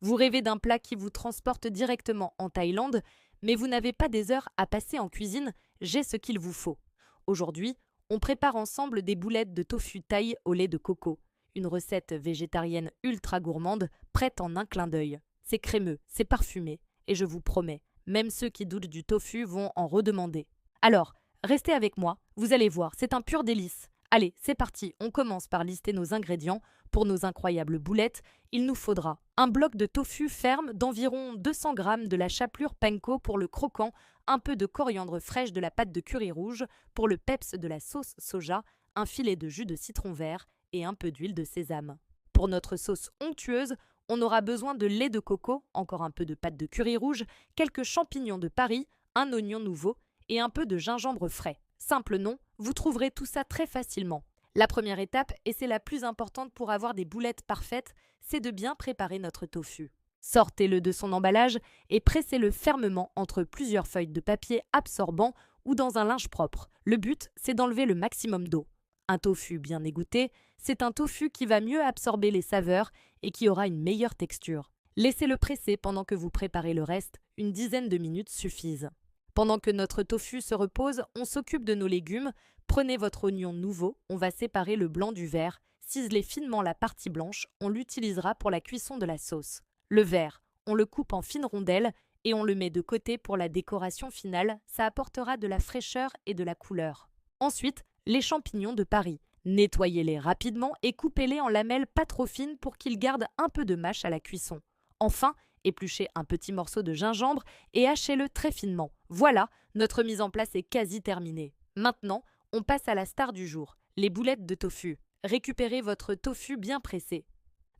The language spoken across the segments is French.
Vous rêvez d'un plat qui vous transporte directement en Thaïlande, mais vous n'avez pas des heures à passer en cuisine, j'ai ce qu'il vous faut. Aujourd'hui, on prépare ensemble des boulettes de tofu thaï au lait de coco, une recette végétarienne ultra gourmande, prête en un clin d'œil. C'est crémeux, c'est parfumé, et je vous promets, même ceux qui doutent du tofu vont en redemander. Alors, restez avec moi, vous allez voir, c'est un pur délice. Allez, c'est parti, on commence par lister nos ingrédients. Pour nos incroyables boulettes, il nous faudra un bloc de tofu ferme d'environ 200 g, de la chapelure panko pour le croquant, un peu de coriandre fraîche, de la pâte de curry rouge pour le peps, de la sauce soja, un filet de jus de citron vert et un peu d'huile de sésame. Pour notre sauce onctueuse, on aura besoin de lait de coco, encore un peu de pâte de curry rouge, quelques champignons de Paris, un oignon nouveau et un peu de gingembre frais. Simple nom, vous trouverez tout ça très facilement. La première étape, et c'est la plus importante pour avoir des boulettes parfaites, c'est de bien préparer notre tofu. Sortez-le de son emballage et pressez-le fermement entre plusieurs feuilles de papier absorbant ou dans un linge propre. Le but, c'est d'enlever le maximum d'eau. Un tofu bien égoutté, c'est un tofu qui va mieux absorber les saveurs et qui aura une meilleure texture. Laissez-le presser pendant que vous préparez le reste, une dizaine de minutes suffisent. Pendant que notre tofu se repose, on s'occupe de nos légumes. Prenez votre oignon nouveau, on va séparer le blanc du vert. Ciselez finement la partie blanche, on l'utilisera pour la cuisson de la sauce. Le vert, on le coupe en fines rondelles et on le met de côté pour la décoration finale, ça apportera de la fraîcheur et de la couleur. Ensuite, les champignons de Paris. Nettoyez-les rapidement et coupez-les en lamelles pas trop fines pour qu'ils gardent un peu de mâche à la cuisson. Enfin, épluchez un petit morceau de gingembre et hachez-le très finement. Voilà, notre mise en place est quasi terminée. Maintenant, on passe à la star du jour, les boulettes de tofu. Récupérez votre tofu bien pressé.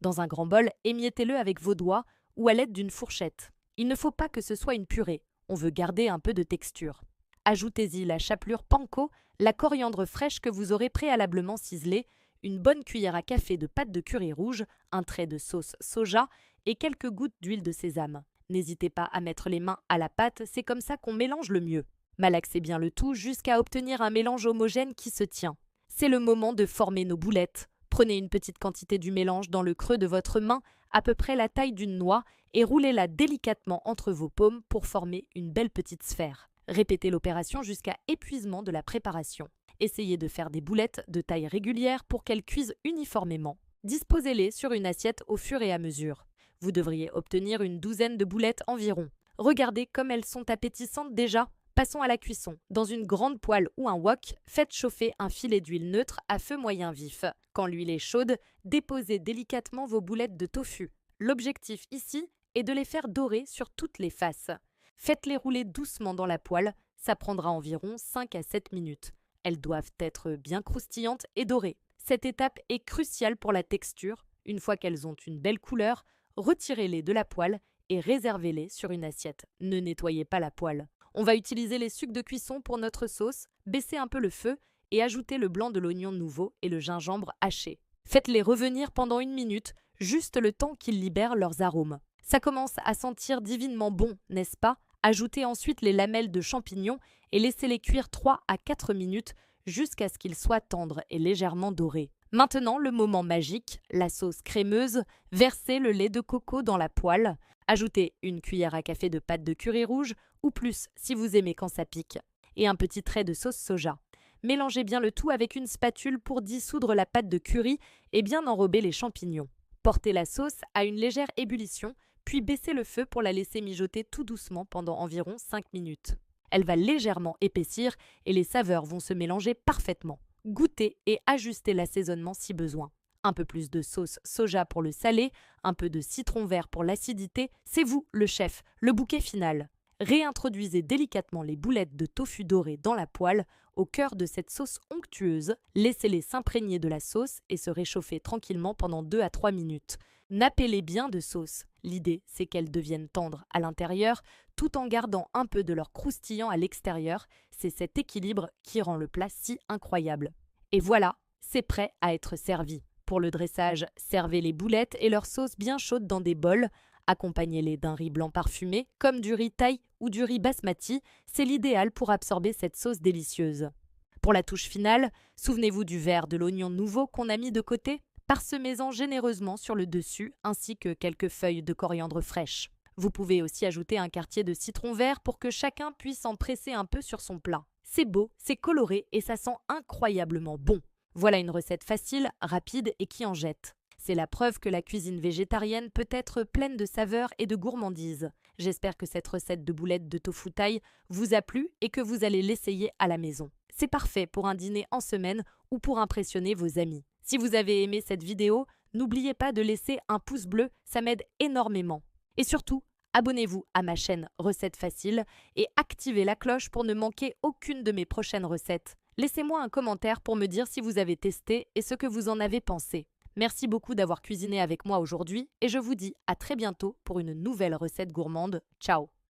Dans un grand bol, émiettez-le avec vos doigts ou à l'aide d'une fourchette. Il ne faut pas que ce soit une purée, on veut garder un peu de texture. Ajoutez-y la chapelure panko, la coriandre fraîche que vous aurez préalablement ciselée, une bonne cuillère à café de pâte de curry rouge, un trait de sauce soja et quelques gouttes d'huile de sésame. N'hésitez pas à mettre les mains à la pâte, c'est comme ça qu'on mélange le mieux. Malaxez bien le tout jusqu'à obtenir un mélange homogène qui se tient. C'est le moment de former nos boulettes. Prenez une petite quantité du mélange dans le creux de votre main, à peu près la taille d'une noix, et roulez-la délicatement entre vos paumes pour former une belle petite sphère. Répétez l'opération jusqu'à épuisement de la préparation. Essayez de faire des boulettes de taille régulière pour qu'elles cuisent uniformément. Disposez-les sur une assiette au fur et à mesure. Vous devriez obtenir une douzaine de boulettes environ. Regardez comme elles sont appétissantes déjà. Passons à la cuisson. Dans une grande poêle ou un wok, faites chauffer un filet d'huile neutre à feu moyen vif. Quand l'huile est chaude, déposez délicatement vos boulettes de tofu. L'objectif ici est de les faire dorer sur toutes les faces. Faites-les rouler doucement dans la poêle, ça prendra environ 5 à 7 minutes. Elles doivent être bien croustillantes et dorées. Cette étape est cruciale pour la texture. Une fois qu'elles ont une belle couleur, retirez-les de la poêle et réservez-les sur une assiette. Ne nettoyez pas la poêle. On va utiliser les sucs de cuisson pour notre sauce, baissez un peu le feu et ajoutez le blanc de l'oignon nouveau et le gingembre haché. Faites-les revenir pendant 1 minute, juste le temps qu'ils libèrent leurs arômes. Ça commence à sentir divinement bon, n'est-ce pas? Ajoutez ensuite les lamelles de champignons et laissez-les cuire 3 à 4 minutes jusqu'à ce qu'ils soient tendres et légèrement dorés. Maintenant, le moment magique, la sauce crémeuse, versez le lait de coco dans la poêle, ajoutez une cuillère à café de pâte de curry rouge ou plus si vous aimez quand ça pique, et un petit trait de sauce soja. Mélangez bien le tout avec une spatule pour dissoudre la pâte de curry et bien enrober les champignons. Portez la sauce à une légère ébullition, puis baissez le feu pour la laisser mijoter tout doucement pendant environ 5 minutes. Elle va légèrement épaissir et les saveurs vont se mélanger parfaitement. Goûtez et ajustez l'assaisonnement si besoin. Un peu plus de sauce soja pour le salé, un peu de citron vert pour l'acidité, c'est vous, le chef, le bouquet final. Réintroduisez délicatement les boulettes de tofu dorées dans la poêle, au cœur de cette sauce onctueuse. Laissez-les s'imprégner de la sauce et se réchauffer tranquillement pendant 2 à 3 minutes. Nappez-les bien de sauce. L'idée, c'est qu'elles deviennent tendres à l'intérieur, tout en gardant un peu de leur croustillant à l'extérieur. C'est cet équilibre qui rend le plat si incroyable. Et voilà, c'est prêt à être servi. Pour le dressage, servez les boulettes et leur sauce bien chaude dans des bols. Accompagnez-les d'un riz blanc parfumé, comme du riz thaï ou du riz basmati, c'est l'idéal pour absorber cette sauce délicieuse. Pour la touche finale, souvenez-vous du vert de l'oignon nouveau qu'on a mis de côté. Parsemez-en généreusement sur le dessus ainsi que quelques feuilles de coriandre fraîches. Vous pouvez aussi ajouter un quartier de citron vert pour que chacun puisse en presser un peu sur son plat. C'est beau, c'est coloré et ça sent incroyablement bon. Voilà une recette facile, rapide et qui en jette. C'est la preuve que la cuisine végétarienne peut être pleine de saveurs et de gourmandise. J'espère que cette recette de boulettes de tofu thaï vous a plu et que vous allez l'essayer à la maison. C'est parfait pour un dîner en semaine ou pour impressionner vos amis. Si vous avez aimé cette vidéo, n'oubliez pas de laisser un pouce bleu, ça m'aide énormément. Et surtout, abonnez-vous à ma chaîne Recettes Faciles et activez la cloche pour ne manquer aucune de mes prochaines recettes. Laissez-moi un commentaire pour me dire si vous avez testé et ce que vous en avez pensé. Merci beaucoup d'avoir cuisiné avec moi aujourd'hui et je vous dis à très bientôt pour une nouvelle recette gourmande. Ciao!